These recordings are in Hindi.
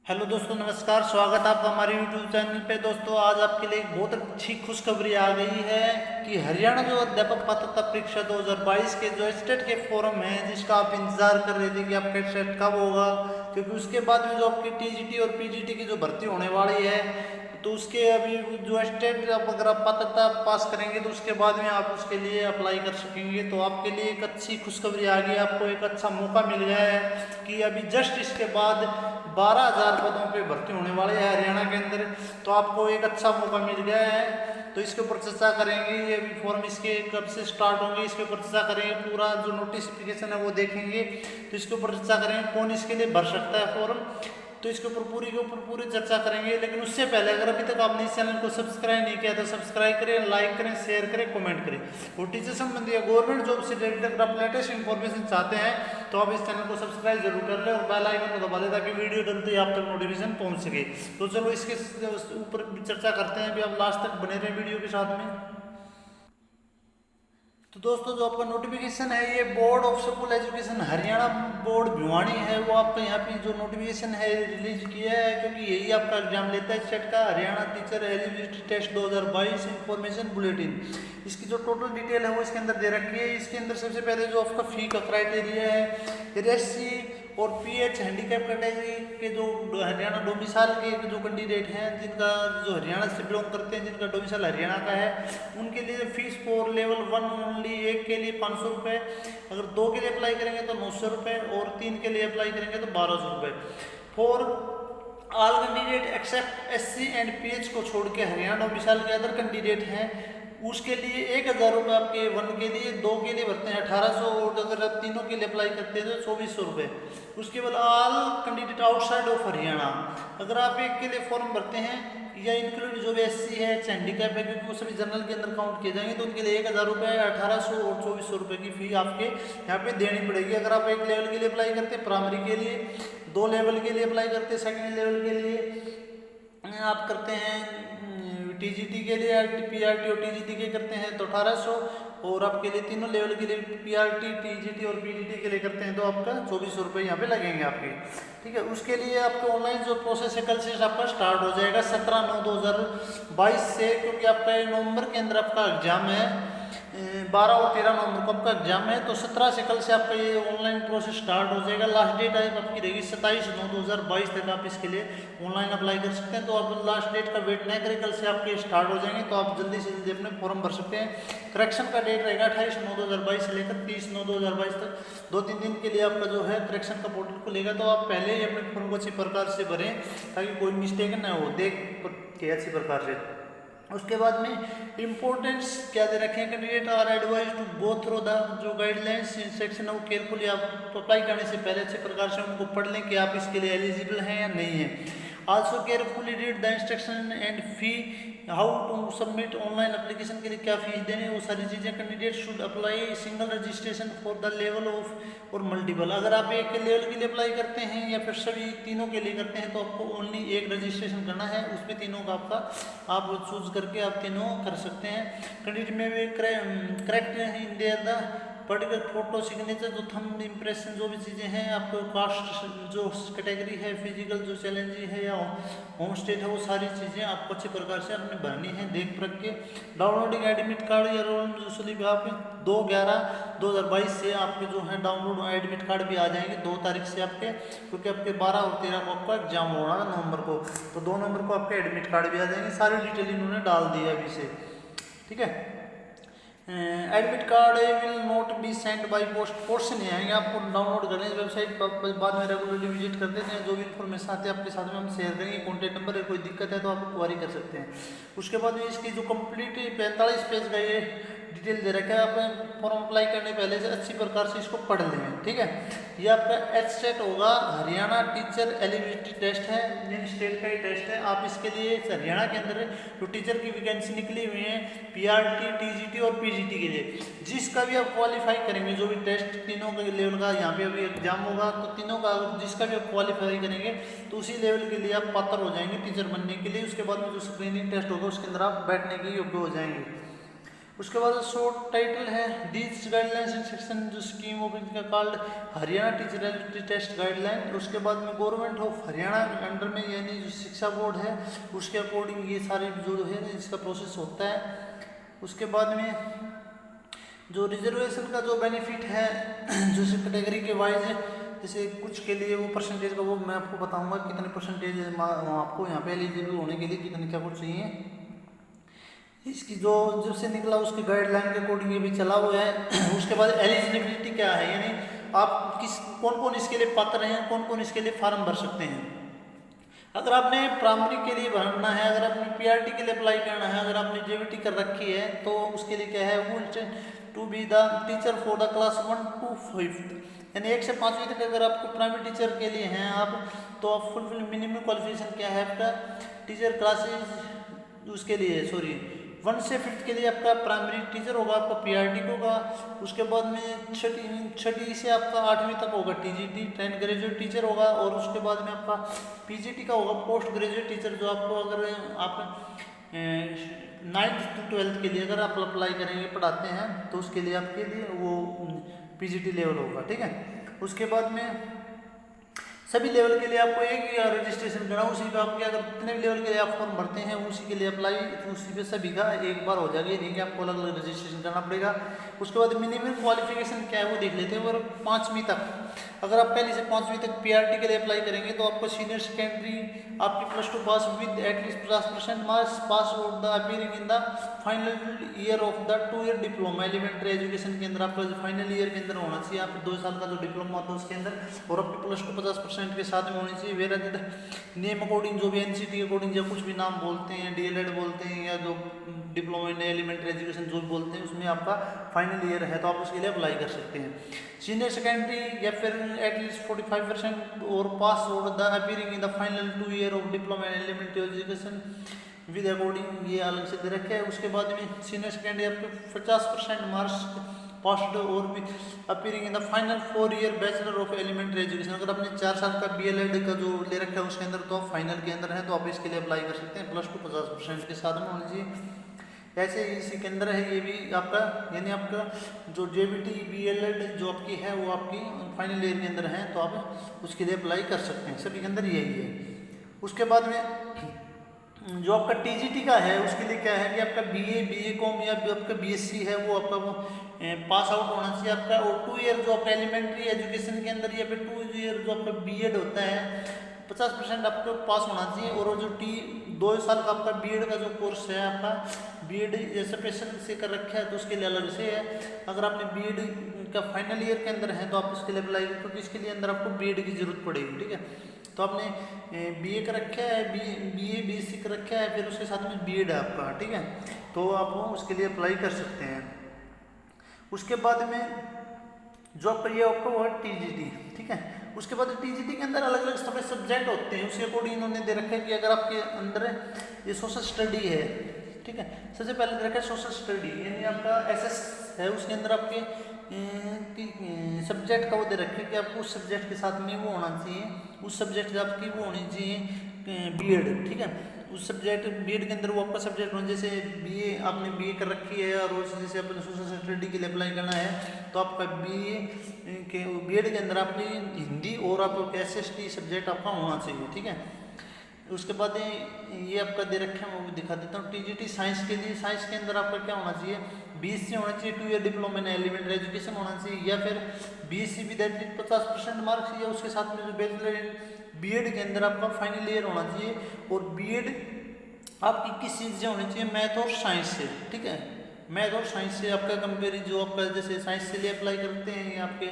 हेलो दोस्तों, नमस्कार। स्वागत है आपका हमारे यूट्यूब चैनल पे। दोस्तों, आज आपके लिए एक बहुत अच्छी खुशखबरी आ गई है कि हरियाणा जो अध्यापक पात्रता परीक्षा 2022 के जो स्टेट के फॉर्म है, जिसका आप इंतजार कर रहे थे कि आपका स्टेट कब होगा, क्योंकि उसके बाद में जो आपकी टीजीटी और पीजीटी की जो भर्ती होने वाली है, तो उसके अभी जो स्टेट अगर आप पात्रता पास करेंगे तो उसके बाद में आप उसके लिए अप्लाई कर सकेंगे। तो आपके लिए एक अच्छी खुशखबरी आ गई, आपको एक अच्छा मौका मिल गया है कि अभी जस्ट इसके बाद 12,000 पदों पे भर्ती होने वाले हैं हरियाणा के अंदर। तो आपको एक अच्छा मौका मिल गया है, तो इसके ऊपर चर्चा करेंगे। ये अभी फॉर्म इसके कब से स्टार्ट होंगे, इसके ऊपर चर्चा करेंगे। पूरा जो नोटिफिकेशन है वो देखेंगे, तो इसके ऊपर चर्चा करेंगे कौन इसके लिए भर सकता है फॉर्म। तो इसके ऊपर पूरी चर्चा करेंगे। लेकिन उससे पहले अगर अभी तक आपने इस चैनल को सब्सक्राइब नहीं किया तो सब्सक्राइब करें, लाइक करें, शेयर करें, कमेंट करें। और टीचर संबंधी या गवर्नमेंट जॉब से रिलेटेड अगर आप लेटेस्ट इन्फॉर्मेशन चाहते हैं तो आप इस चैनल को सब्सक्राइब जरूर कर लें और बेल आइकन को दबा दें ताकि वीडियो डलते ही आप तक नोटिफिकेशन पहुंच सके। तो चलो इसके ऊपर चर्चा करते हैं। अभी आप लास्ट तक बने रहें वीडियो के साथ में। तो दोस्तों, जो आपका नोटिफिकेशन है ये board of school education Haryana board Bhiwani है, वो आपका यहाँ पे जो नोटिफिकेशन है रिलीज किया है, क्योंकि यही आपका एग्जाम लेता है स्टेट का, Haryana teacher eligibility test 2022 information bulletin. इसकी जो टोटल डिटेल है वो इसके अंदर दे रखी है। इसके अंदर सबसे पहले जो आपका फी का क्राइटेरिया है, एससी और पीएच हैंडीकैप कैटेगरी के जो हरियाणा डोमिसाइल के जो कैंडिडेट हैं, जिनका जो हरियाणा से बिलोंग करते हैं, जिनका डोमिसाइल हरियाणा का है, उनके लिए फीस फॉर लेवल 1 ओनली, एक के लिए 500 रुपये, अगर 2 के लिए अप्लाई करेंगे तो 900 रुपये और 3 के लिए अप्लाई करेंगे तो 1200 रुपये। For all candidate except SC and PH को छोड़ के हरियाणा डोमिसाइल के अदर कैंडिडेट हैं, उसके लिए 1,000 रुपये आपके 1 के लिए, 2 के लिए भरते हैं 1800 और अगर आप तीनों के लिए अप्लाई करते हैं तो 2400 रुपये। उसके बाद all candidate outside of Haryana, अगर आप एक के लिए फॉर्म भरते हैं या इंक्लूड जो भी एससी है, हैंडीकैप है, क्योंकि वो सभी जनरल के अंदर काउंट किए जाएंगे, तो उनके लिए 1,000 रुपये, 1800 और 2400 रुपये की फी आपके यहाँ पे देनी पड़ेगी। अगर आप एक लेवल के लिए अप्लाई करते हैं प्राइमरी के लिए, 2 लेवल के लिए अप्लाई करते हैं सेकेंड लेवल के लिए आप करते हैं टीजीटी के लिए, पीआरटी और टीजीटी के करते हैं तो 1800, और आपके लिए तीनों लेवल के लिए पीआरटी, टीजीटी और पीजीटी के लिए करते हैं तो आपका 2400 रुपये यहाँ पे लगेंगे आपके। ठीक है, उसके लिए आपका ऑनलाइन जो प्रोसेस है कल से आपका स्टार्ट हो जाएगा 17/9/2022 से, क्योंकि आपका नवंबर के अंदर आपका एग्जाम है, 12 और 13 नवंबर को आपका एग्जाम है, तो 17 से कल से आपका ये ऑनलाइन प्रोसेस स्टार्ट हो जाएगा। लास्ट डेट आपकी रहेगी 27/9/2022 तक आप इसके लिए ऑनलाइन अप्लाई कर सकते हैं। तो आप लास्ट डेट का वेट नहीं करें, कल से आपके स्टार्ट हो जाएंगे, तो आप जल्दी से जल्दी अपने फॉर्म भर सकते हैं। करेक्शन का डेट रहेगा 28/9/2022 से लेकर 30/9/2022 तक, 2-3 दिन के लिए आपका जो है करेक्शन का पोर्टल खुलेगा। तो आप पहले ही अपने फॉर्म को अच्छी प्रकार से भरें ताकि कोई मिस्टेक ना हो, देख के अच्छी प्रकार से। उसके बाद में इम्पोर्टेंट्स क्या दे रखे हैं, candidate are advise to go through the जो गाइडलाइंस सेक्शन है वो केयरफुली आप अप्लाई करने से पहले अच्छे प्रकार से उनको पढ़ लें कि आप इसके लिए एलिजिबल हैं या नहीं है। Also carefully read the instruction and fee, how to submit online application के लिए क्या फीस देने, वो सारी चीज़ें। Candidate should apply single registration for the level of और मल्टीपल, अगर आप एक के लेवल के लिए अप्लाई करते हैं या फिर सभी तीनों के लिए करते हैं तो आपको ओनली एक रजिस्ट्रेशन करना है, उसमें तीनों का आपका आप चूज करके आप तीनों कर सकते हैं। कैंडिडेट में भी correct in their the particular photo signature, जो थंब इम्प्रेशन, जो भी चीज़ें हैं आपको, कास्ट जो कैटेगरी है, फिजिकल जो चैलेंज है या होम स्टेट है, वो सारी चीज़ें आपको अच्छी प्रकार से अपने भरनी है देख परख के। डाउनलोडिंग एडमिट कार्ड या रोल जो स्लिप आप 2/11/2022 से आपके जो है डाउनलोड एडमिट कार्ड भी आ जाएंगे 2 तारीख से आपके, क्योंकि आपके 12 और 13 को आपका एग्जाम होना है नवंबर को, तो 2 नवंबर को आपके एडमिट कार्ड भी आ जाएंगे। सारी डिटेल इन्होंने डाल दी है अभी से। ठीक है, admit card will not be sent by post नहीं आएंगे, आपको डाउनलोड करने वेबसाइट पर बाद में रेगुलरली विजिट कर देते हैं। जो भी इन्फॉर्मेशन आती है आपके साथ में हम शेयर करेंगे, कॉन्टैक्ट नंबर है, कोई दिक्कत है तो आप क्वारी कर सकते हैं। उसके बाद में इसकी जो कंप्लीट 45 पेज का ये डिटेल दे रखा है, आप फॉर्म अप्लाई करने पहले से अच्छी प्रकार से इसको पढ़ लें। ठीक है, ये आपका एचसेट होगा, हरियाणा टीचर एलिजिबिलिटी टेस्ट है, इन स्टेट का ही टेस्ट है। आप इसके लिए हरियाणा के अंदर जो टीचर की वैकेंसी निकली हुई है पीआरटी, टीजीटी और पीजीटी के लिए, जिसका भी आप क्वालिफाई करेंगे, जो भी टेस्ट तीनों के लेवल का यहाँ पे अभी एग्जाम होगा, तो तीनों का जिसका भी आप क्वालिफाई करेंगे तो उसी लेवल के लिए आप पात्र हो जाएंगे टीचर बनने के लिए। उसके बाद में जो स्क्रीनिंग टेस्ट होगा उसके अंदर आप बैठने के योग्य हो जाएंगे। उसके बाद शॉर्ट टाइटल है दीज गाइडलाइंस इन सेक्शन जो स्कीम ऑफ इनका called Haryana teacher eligibility test guideline. उसके बाद में गवर्नमेंट ऑफ हरियाणा अंडर में यानी जो शिक्षा बोर्ड है उसके अकॉर्डिंग ये सारे जो है इसका प्रोसेस होता है। उसके बाद में जो रिजर्वेशन का जो बेनिफिट है जो कैटेगरी के वाइज है, जैसे कुछ के लिए वो परसेंटेज का वो मैं आपको बताऊंगा कितने परसेंटेज आपको यहाँ पे एलिजिबल होने के लिए कितने क्या कुछ चाहिए। इसकी जो जब से निकला उसके गाइडलाइन के अकॉर्डिंग ये भी चला हुआ है। उसके बाद एलिजिबिलिटी क्या है, यानी आप कौन कौन इसके लिए पात्र हैं, कौन कौन इसके लिए फॉर्म भर सकते हैं। अगर आपने प्राइमरी के लिए भरना है, अगर आपने पीआरटी के लिए अप्लाई करना है, अगर आपने जेवीटी कर रखी है तो उसके लिए क्या है वो to be the teacher for the class 1 to 5 यानी 1 से 5वीं तक अगर आपको प्राइमरी टीचर के लिए हैं आप तो आप फुलफिल मिनिमम क्वालिफिकेशन क्या है आपका टीचर क्लासेज उसके लिए 1 से 5th के लिए आपका प्राइमरी टीचर होगा, आपका पीआरटी होगा। उसके बाद में छठी से आपका 8वीं तक होगा टीजीटी 10 ग्रेजुएट टीचर होगा। और उसके बाद में आपका पीजीटी का होगा पोस्ट ग्रेजुएट टीचर, जो आपको अगर आप 9th to 12th के लिए अगर आप अप्लाई करेंगे पढ़ाते हैं तो उसके लिए आपके लिए वो पीजीटी लेवल होगा, ठीक है। उसके बाद में सभी लेवल के लिए आपको एक ही रजिस्ट्रेशन करना, उसी पे आपके अगर कितने भी लेवल के लिए आप फॉर्म भरते हैं उसी के लिए अप्लाई उसी पे सभी का एक बार हो जाएगा, नहीं कि आपको अलग अलग रजिस्ट्रेशन करना पड़ेगा। उसके बाद मिनिमम क्वालिफिकेशन क्या है वो देख लेते हैं। और 5वीं तक अगर आप पहले से 5वीं तक पीआरटी के लिए अप्लाई करेंगे तो आपको सीनियर सेकेंडरी आपकी +2 pass with at least 50% marks pass out the appearing in the final year of the 2 year diploma elementary education के अंदर आपका फाइनल ईयर के अंदर होना चाहिए, आप 2 साल का जो डिप्लोमा होता है उसके अंदर, और आपकी +2 50% के साथ में होनी चाहिए। वेर नेम अकॉर्डिंग जो भी एनसीटी अकॉर्डिंग जो कुछ भी नाम बोलते हैं, डीएलएड बोलते हैं या जो डिप्लोमा इन एलिमेंट्री एजुकेशन जो भी बोलते हैं उसमें आपका फाइनल ईयर है तो आप उसके लिए अप्लाई कर सकते हैं। सीनियर सेकेंडरी या फिर एटलीस्ट 45% और pass out the appearing in the final 2 year of diploma in elementary education with according ये अलग से दे रखे है। उसके बाद में सीनियर सेकेंडरी आपके 50% मार्क्स पास्ड और with appearing in the final 4 year bachelor of elementary education, अगर आपने 4 साल का बीएलएड का जो ले रखा है उसके अंदर तो आप फाइनल के अंदर है तो आप इसके लिए अप्लाई कर सकते हैं, +2 50% के साथ में होनी चाहिए। ऐसे इसी के अंदर है ये भी आपका, यानी आपका जो जेबीटी बीएलएड जो आपकी है वो आपकी फाइनल ईयर के अंदर है तो आप उसके लिए अप्लाई कर सकते हैं, सभी के अंदर यही है। उसके बाद में जो आपका टीजीटी का है उसके लिए क्या है कि आपका बीए कॉम या आपका बीएससी है वो आपका वो पास आउट होना चाहिए आपका, और 2 ईयर जो आपका एलिमेंट्री एजुकेशन के अंदर या फिर 2 ईयर जो आपका बीएड होता है 50% आपको पास होना चाहिए। और जो 2 साल का आपका बीएड का जो कोर्स है आपका बीएड स्पेशल से कर रखा है तो उसके लिए अलग से है। अगर आपने बीएड का फाइनल ईयर के अंदर है तो आप इसके लिए अप्लाई करें क्योंकि इसके लिए अंदर आपको बीएड की जरूरत पड़ेगी, ठीक है। तो आपने बीए का रखा है, बीए बीएससी का रखा है, फिर उसके साथ में बीएड है आपका, ठीक है, तो आप उसके लिए अप्लाई कर सकते हैं। उसके बाद में जो आपका ये आपका वो है टीजीटी, ठीक है। उसके बाद टीजीटी के अंदर अलग अलग सब्जेक्ट होते हैं, उसके अकॉर्डिंग इन्होंने दे रखा है कि अगर आपके अंदर ये सोशल स्टडी है, ठीक है, सबसे पहले दे रखा है सोशल स्टडी यानी आपका एसएस है, उसके अंदर आपके सब्जेक्ट का वो दे रखे कि आपको उस सब्जेक्ट के साथ में वो होना चाहिए, उस सब्जेक्ट से आपकी वो होनी चाहिए बीएड, ठीक है। उस सब्जेक्ट बीएड के अंदर वो आपका सब्जेक्ट होना, जैसे बीए आपने बीए कर रखी है और जैसे अपने सोशल स्टडी के लिए अप्लाई करना है तो आपका बीए के बीएड के अंदर आपकी हिंदी और आपका एसएसटी सब्जेक्ट आपका होना चाहिए, ठीक है। उसके बाद ये आपका दे रखे हैं वो भी दिखा देता हूँ। टीजीटी साइंस के लिए, साइंस के अंदर आपका क्या होना चाहिए, बीएससी होना चाहिए, 2 year diploma in elementary education होना चाहिए, या फिर बीएससी विद 50% मार्क्स, या उसके साथ में जो बैचलर बीएड के अंदर आपका फाइनल ईयर होना चाहिए। और बीएड आपकी किस चीज़ से होनी चाहिए, मैथ और साइंस से, ठीक है। मैथ और साइंस से आपका कंपेयर जो आपका जैसे साइंस के लिए अप्लाई करते हैं या आपके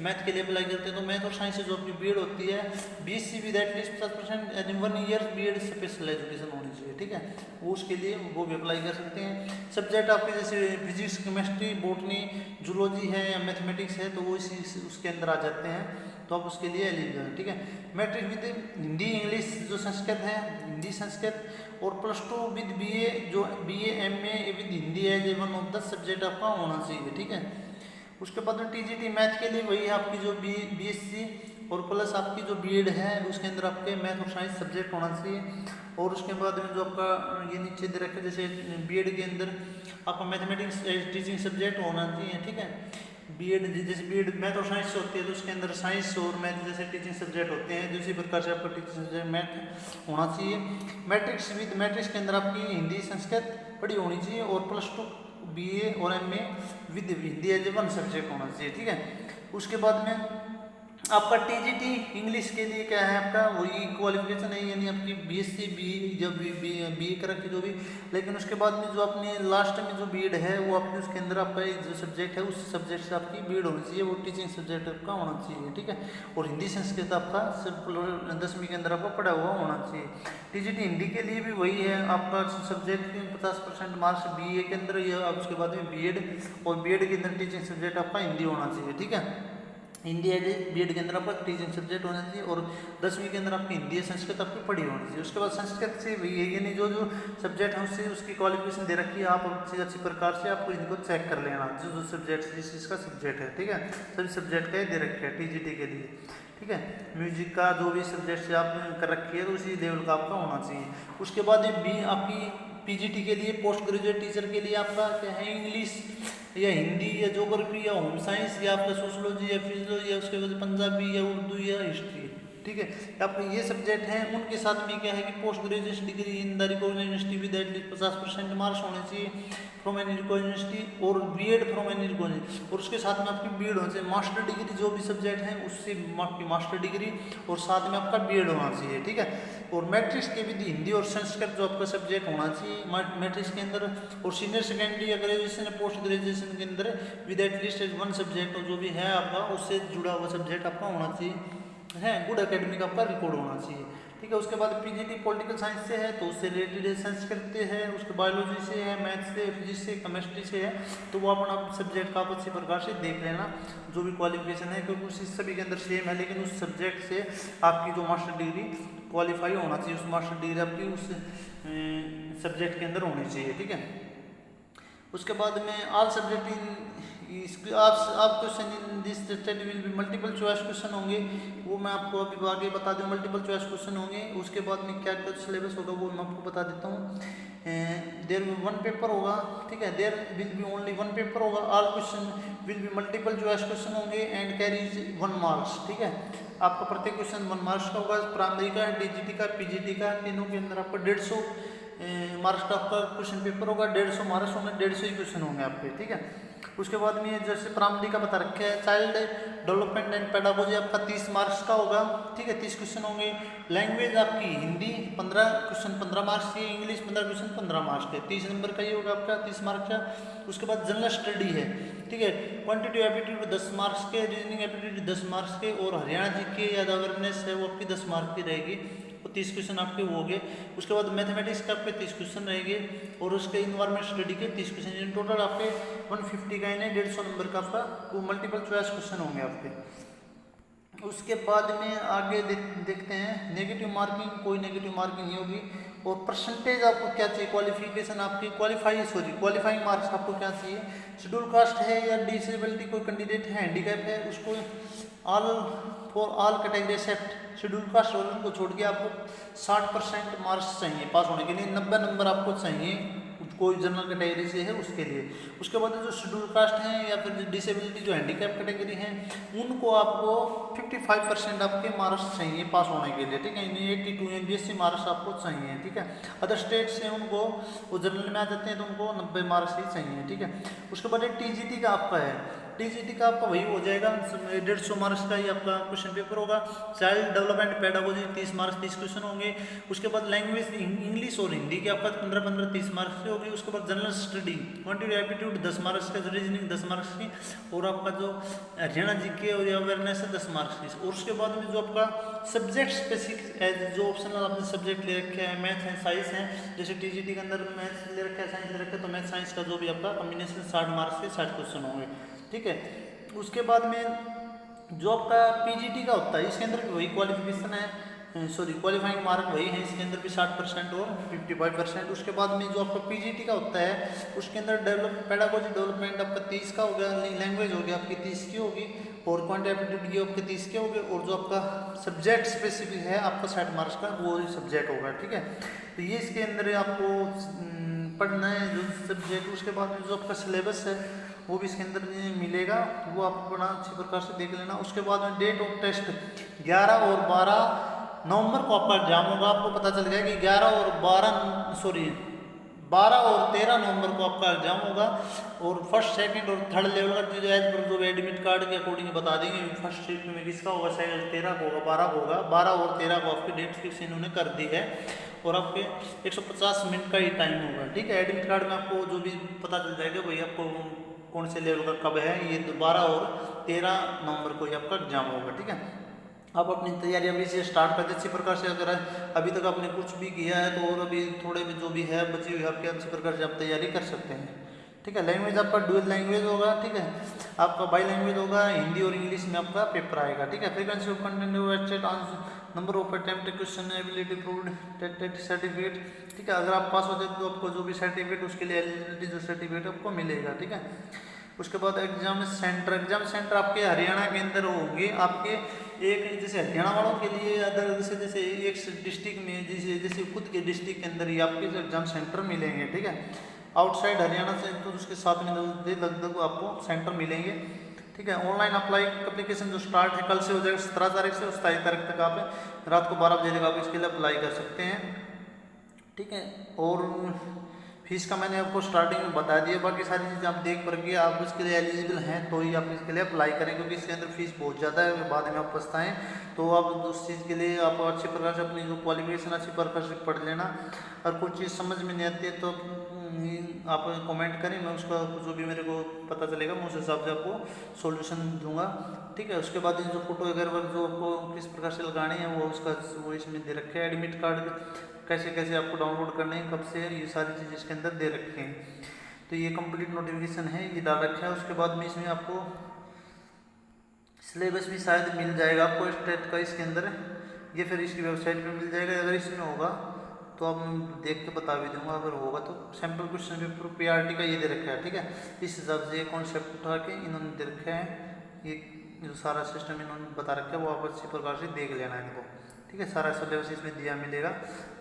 मैथ के लिए अप्लाई करते हैं तो मैथ और साइंस से जो आपकी बीएड होती है BSc with at least 50% 1 year BEd special education होनी चाहिए, ठीक है, वो उसके लिए वो भी अप्लाई कर सकते हैं। सब्जेक्ट आपके जैसे फिजिक्स केमिस्ट्री बॉटनी जूलॉजी है या मैथमेटिक्स है तो वो इसी उसके अंदर आ जाते हैं तो आप उसके लिए एलिजिबल हैं, ठीक है। मैट्रिक विद हिंदी इंग्लिश जो संस्कृत है, हिंदी संस्कृत, और +2 विद बीए जो बीए एमए विद हिंदी है ये 1 ऑफ 10 सब्जेक्ट आपका होना चाहिए, ठीक है। उसके बाद में टीजीटी मैथ के लिए वही आपकी जो बीएससी और प्लस आपकी जो बीएड है उसके अंदर आपके मैथ और साइंस सब्जेक्ट होना चाहिए। और उसके बाद में जो आपका ये नीचे दे रखा है जैसे बीएड के अंदर आपका मैथमेटिक्स टीचिंग सब्जेक्ट होना चाहिए, ठीक है। बीएड जैसे बीएड मैथ और साइंस होती है तो उसके अंदर साइंस और मैथ जैसे टीचिंग सब्जेक्ट होते हैं, दूसरी प्रकार से आपका टीचिंग सब्जेक्ट मैथ होना चाहिए। मैट्रिक्स विद मैट्रिक्स के अंदर आपकी हिंदी संस्कृत पढ़ी होनी चाहिए और +2 बीए और MA with Hindi as a 1 subject होना चाहिए, ठीक है। उसके बाद में आपका टीजीटी इंग्लिश के लिए क्या है आपका वही क्वालिफिकेशन है, यानी आपकी बीएससी बी जब बी कर रखी जो भी, लेकिन उसके बाद में जो अपने लास्ट में जो बीएड है वो आपकी उसके अंदर आपका जो सब्जेक्ट है उस सब्जेक्ट से आपकी बीएड होनी चाहिए, वो टीचिंग सब्जेक्ट आपका होना चाहिए, ठीक है। और हिंदी संस्कृत आपका सिर्फ 10वीं के अंदर आपका पढ़ा हुआ होना चाहिए। टीजीटी हिंदी के लिए भी वही है, आपका सब्जेक्ट 50% मार्क्स बीए के अंदर या उसके बाद में बीएड, और बीएड के अंदर टीचिंग सब्जेक्ट आपका हिंदी होना चाहिए, ठीक है। हिंदी एज बीएड के अंदर आपका टीचिंग सब्जेक्ट होना चाहिए और 10वीं के अंदर आपकी हिंदी संस्कृत आपकी पढ़ी होनी चाहिए। उसके बाद संस्कृत से वही है, यानी जो जो सब्जेक्ट है उससे उसकी क्वालिफिकेशन दे रखी है, आप अच्छी प्रकार से आपको इनको चेक कर लेना, जो जो सब्जेक्ट जिस चीज़ का सब्जेक्ट है, ठीक है। सभी सब्जेक्ट का दे रखे हैं टीजीटी के लिए, ठीक है। म्यूजिक का जो भी सब्जेक्ट से आप कर रखी है तो उसी लेवल का आपका होना चाहिए। उसके बाद बी आपकी पीजीटी के लिए पोस्ट ग्रेजुएट टीचर के लिए आपका क्या है इंग्लिश या हिंदी या ज्योग्राफी या होम साइंस या आपका सोशोलॉजी या फिजियोलॉजी या उसके बाद पंजाबी या उर्दू या हिस्ट्री, ठीक है। आपके ये सब्जेक्ट हैं, उनके साथ में क्या है कि post graduation degree in the recognised university with at least 50% marks होने चाहिए फ्रॉम एनी रिकॉग्नाइज्ड यूनिवर्सिटी और बीएड फ्रॉम एनी रिकॉग्नाइज्ड, और उसके साथ में आपकी बीएड होना चाहिए। मास्टर डिग्री जो भी सब्जेक्ट है उससे आपकी मास्टर डिग्री और साथ में आपका बीएड होना चाहिए, ठीक है। और मैट्रिक्स के भी हिंदी और संस्कृत जो आपका सब्जेक्ट होना चाहिए मैट्रिक्स के अंदर, और सीनियर सेकेंडरी या ग्रेजुएशन या पोस्ट ग्रेजुएशन के अंदर विद एटलीस्ट 1 सब्जेक्ट जो भी है आपका उससे जुड़ा हुआ सब्जेक्ट आपका होना चाहिए है, गुड एकेडमिक आपका रिकॉर्ड होना चाहिए, ठीक है। उसके बाद पीजीटी पॉलिटिकल साइंस से है तो उससे रिलेटेड है, संस्कृत है, उसके बायोलॉजी से है, मैथ्स से, फिजिक्स से, केमिस्ट्री से है, तो वो अपना सब्जेक्ट का आप अच्छी प्रकार से देख लेना जो भी क्वालिफिकेशन है, क्योंकि उस सभी के अंदर सेम है, लेकिन उस सब्जेक्ट से आपकी जो मास्टर डिग्री क्वालिफाई होना चाहिए, उस मास्टर डिग्री आपकी उस सब्जेक्ट के अंदर होनी चाहिए, ठीक है। उसके बाद में ऑल सब्जेक्ट इन आप question in this study will be multiple choice question होंगे, वो मैं आपको अभी आगे बता दूं, मल्टीपल चॉइस क्वेश्चन होंगे। उसके बाद में क्या क्या सिलेबस होगा वो मैं आपको बता देता हूँ। देयर 1 पेपर होगा, ठीक है, there will be only 1 paper होगा, all question will be multiple choice question होंगे एंड कैरीज 1 मार्क्स, ठीक है। आपका प्रत्येक क्वेश्चन 1 मार्क्स का होगा, प्राइमरी का, डीजीटी का, पीजीटी का, तीनों के अंदर आपका 150 मार्क्स का आपका क्वेश्चन पेपर होगा, 150 मार्क्स होंगे, 150 ही क्वेश्चन होंगे आपके, ठीक है। उसके बाद में जैसे प्राइमरी का बता रखा है, चाइल्ड डेवलपमेंट एंड पेडागोजी आपका 30 मार्क्स का होगा, ठीक है, 30 क्वेश्चन होंगे। लैंग्वेज आपकी हिंदी 15 क्वेश्चन 15 मार्क्स के, इंग्लिश 15 क्वेश्चन 15 मार्क्स के, 30 नंबर का ये होगा आपका 30 मार्क्स का। उसके बाद जनरल स्टडी है, ठीक है, क्वांटिटेटिव एप्टीट्यूड 10 मार्क्स के, रीजनिंग एप्टीट्यूड 10 मार्क्स के, और हरियाणा जीके या अवेयरनेस है वो आपकी 10 मार्क्स की रहेगी, वो 30 क्वेश्चन आपके वो हो गए। उसके बाद मैथमेटिक्स के आपके 30 क्वेश्चन रहेंगे, और उसके इन्वायरमेंट स्टडी के 30 क्वेश्चन, इन टोटल आपके 150 का इन्हें 150 नंबर का आपका वो मल्टीपल चॉइस क्वेश्चन होंगे आपके। उसके बाद में आगे देखते हैं नेगेटिव मार्किंग, कोई नेगेटिव मार्किंग नहीं होगी। और परसेंटेज आपको क्या चाहिए, क्वालिफिकेशन आपकी क्वालिफाइंग मार्क्स आपको क्या चाहिए। शेड्यूल कास्ट है या डिसेबिलिटी कोई कैंडिडेट है, हैंडीकैप है, उसको for all category except schedule caste वालों को छोड़ के आपको 60% मार्क्स चाहिए पास होने के लिए, 90 नंबर आपको चाहिए कोई जनरल कैटेगरी से है उसके लिए। उसके बाद जो शेड्यूल कास्ट हैं या फिर डिसेबिलिटी जो हैंडीकैप कैटेगरी हैं उनको आपको 55% आपके मार्क्स चाहिए पास होने के लिए, ठीक है, 82 या 82 मार्क्स आपको चाहिए, ठीक है। अदर स्टेट से उनको वो जनरल में आ जाते हैं तो उनको 90 मार्क्स ही चाहिए, ठीक है। उसके बाद टीजीटी का आपका है, टीजीटी का आपका वही हो जाएगा 150 मार्क्स का ही आपका क्वेश्चन पेपर होगा। Child development pedagogy 30 marks 30 question होंगे। उसके बाद लैंग्वेज इंग्लिश और हिंदी के आपका 15-15 30 मार्क्स की होगी। उसके बाद general study quantitative aptitude 10 marks का, रीजनिंग 10 मार्क्स की, और आपका जो हरियाणा जीके और अवेयरनेस है 10 मार्क्स की। और उसके बाद में जो आपका सब्जेक्ट स्पेसिफिक एज जो ऑप्शनल आपने सब्जेक्ट ले रखे हैं, मैथ है, साइंस है, जैसे टीजीटी के अंदर मैथ्स ले रखा है, साइंस ले रखा है, तो मैथ साइंस का जो भी आपका कॉम्बिनेशन 60 मार्क्स के 60 क्वेश्चन होंगे, ठीक है। उसके बाद में जो आपका पीजीटी का होता है इसके अंदर भी वही क्वालिफिकेशन है, सॉरी क्वालिफाइंग मार्क वही है, इसके अंदर भी 60% और 55%। उसके बाद में जो आपका पीजीटी का होता है उसके अंदर पेडागोजी डेवलपमेंट आपका 30 का हो गया, लैंग्वेज हो गया आपकी 30 की होगी, और क्वांटिटी एप्टीट्यूड ये आपके 30 के हो गए, और जो आपका सब्जेक्ट स्पेसिफिक है आपका 60 मार्क्स का वो सब्जेक्ट होगा, ठीक है। तो ये इसके अंदर आपको पढ़ना है जो सब्जेक्ट। उसके बाद में जो आपका सिलेबस है वो भी इसके अंदर मिलेगा, वो आपको बड़ा अच्छी प्रकार से देख लेना। उसके बाद में डेट ऑफ टेस्ट 11 और 12 नवंबर को आपका एग्जाम होगा। आपको पता चल गया कि 12 और 13 नवंबर को आपका एग्जाम होगा, और फर्स्ट सेकंड और थर्ड लेवल का जो एज पर जो एडमिट कार्ड के अकॉर्डिंग बता देंगे फर्स्ट शिफ्ट में किसका होगा, शायद 13 को होगा, 12 को होगा, 12 और 13 को आपकी डेट फिक्स इन्होंने कर दी है, और आपके 150 मिनट का ही टाइम होगा, ठीक है। एडमिट कार्ड में आपको जो भी पता चल जाएगा भाई आपको कौन से लेवल का कब है, ये 12 और 13 नवंबर को ही आपका एग्जाम होगा, ठीक है। आप अपनी तैयारी अभी से स्टार्ट कर दे अच्छी प्रकार से। अगर अभी तक आपने कुछ भी किया है तो और अभी थोड़े भी जो भी है बची हुई आपके अच्छी प्रकार से आप तैयारी कर सकते हैं, ठीक है। लैंग्वेज आपका डुअल लैंग्वेज होगा, ठीक है। आपका बाई लैंग्वेज होगा, हिंदी और इंग्लिश में आपका पेपर आएगा, ठीक है। Frequency of content website number of attempt question ability proved TET certificate, ठीक है। अगर आप पास हो जाए तो आपको जो भी सर्टिफिकेट उसके लिए एलिजिबिलिटी जो सर्टिफिकेट आपको मिलेगा, ठीक है। उसके बाद एग्जाम सेंटर आपके हरियाणा के अंदर होंगे। आपके एक जैसे हरियाणा वालों के लिए अदर जैसे एक डिस्ट्रिक्ट में जैसे खुद के डिस्ट्रिक्ट के अंदर ही आपके एग्जाम सेंटर मिलेंगे, ठीक है। आउटसाइड हरियाणा से तो उसके साथ में लगभग आपको सेंटर मिलेंगे, ठीक है। ऑनलाइन अप्लाई एप्लीकेशन जो स्टार्ट है कल से हो जाएगा 17 तारीख से 27 तारीख तक आप रात को 12 बजे तक आप इसके लिए अप्लाई कर सकते हैं, ठीक है। और फीस का मैंने आपको स्टार्टिंग में बता दिया, बाकी सारी चीज़ें आप देख कर के आप इसके लिए एलिजिबल हैं तो ही आप इसके लिए अप्लाई करें, क्योंकि इसके अंदर फीस बहुत ज़्यादा है, बाद में आप पछताएं। तो आप उस चीज़ के लिए आप अच्छी प्रकार से अपनी जो क्वालिफिकेशन अच्छी प्रकार से पढ़ लेना। और कुछ चीज़ समझ में नहीं आती है तो आप कमेंट करें, मैं उसका जो भी मेरे को पता चलेगा मैं उस हिसाब से आपको सॉल्यूशन दूंगा, ठीक है। उसके बाद जो फोटो वगैरह जो आपको किस प्रकार से लगानी है वो इसमें दे रखे हैं। एडमिट कार्ड कैसे कैसे आपको डाउनलोड करने हैं, कब से, ये सारी चीज़ इसके अंदर दे रखे हैं। तो ये कंप्लीट नोटिफिकेशन है, ये डाल रखा है। उसके बाद में इसमें आपको सिलेबस भी शायद मिल जाएगा आपको स्टेट का इसके अंदर, ये फिर इसकी वेबसाइट पे मिल जाएगा। अगर इसमें होगा तो अब देख के बता भी दूंगा, अगर होगा तो सैम्पल क्वेश्चन पेपर पीआरटी का ये दे रखा है, ठीक है। इस हिसाब से ये कॉन्सेप्ट उठा के इन्होंने दे रखा है, ये जो सारा सिस्टम इन्होंने बता रखा है वो आप अच्छी प्रकार से देख लेना इनको, ठीक है। सारा सिलेबस इसमें दिया मिलेगा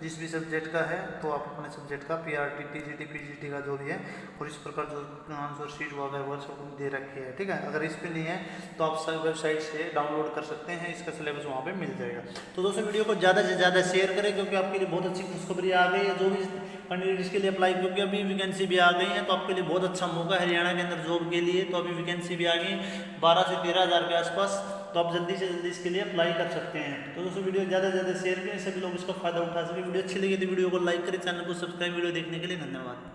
जिस भी सब्जेक्ट का है, तो आप अपने सब्जेक्ट का पीआरटी टीजीटी पीजीटी का जो भी है और इस प्रकार जो आंसर शीट वगैरह वो सब दे रखे हैं, ठीक है। अगर इस पर नहीं है तो आप सब वेबसाइट से डाउनलोड कर सकते हैं, इसका सिलेबस वहाँ पे मिल जाएगा। तो दोस्तों वीडियो को ज़्यादा से ज़्यादा शेयर करें, क्योंकि आपके लिए बहुत अच्छी खुशखबरी आ गई है। जो भी कैंडिडेट इसके लिए अप्लाई, क्योंकि अभी वैकेंसी भी आ गई है, तो आपके लिए बहुत अच्छा मौका है हरियाणा के अंदर जॉब के लिए। तो अभी वैकेंसी भी आ गई 12 से 13 हज़ार के आसपास, तो आप जल्दी से जल्दी इसके लिए अप्लाई कर सकते हैं। तो दोस्तों वीडियो ज़्यादा से ज़्यादा शेयर करें, सभी लोग इसका फायदा उठा सके। वीडियो अच्छी लगी तो वीडियो को लाइक करें, चैनल को सब्सक्राइब। वीडियो देखने के लिए धन्यवाद।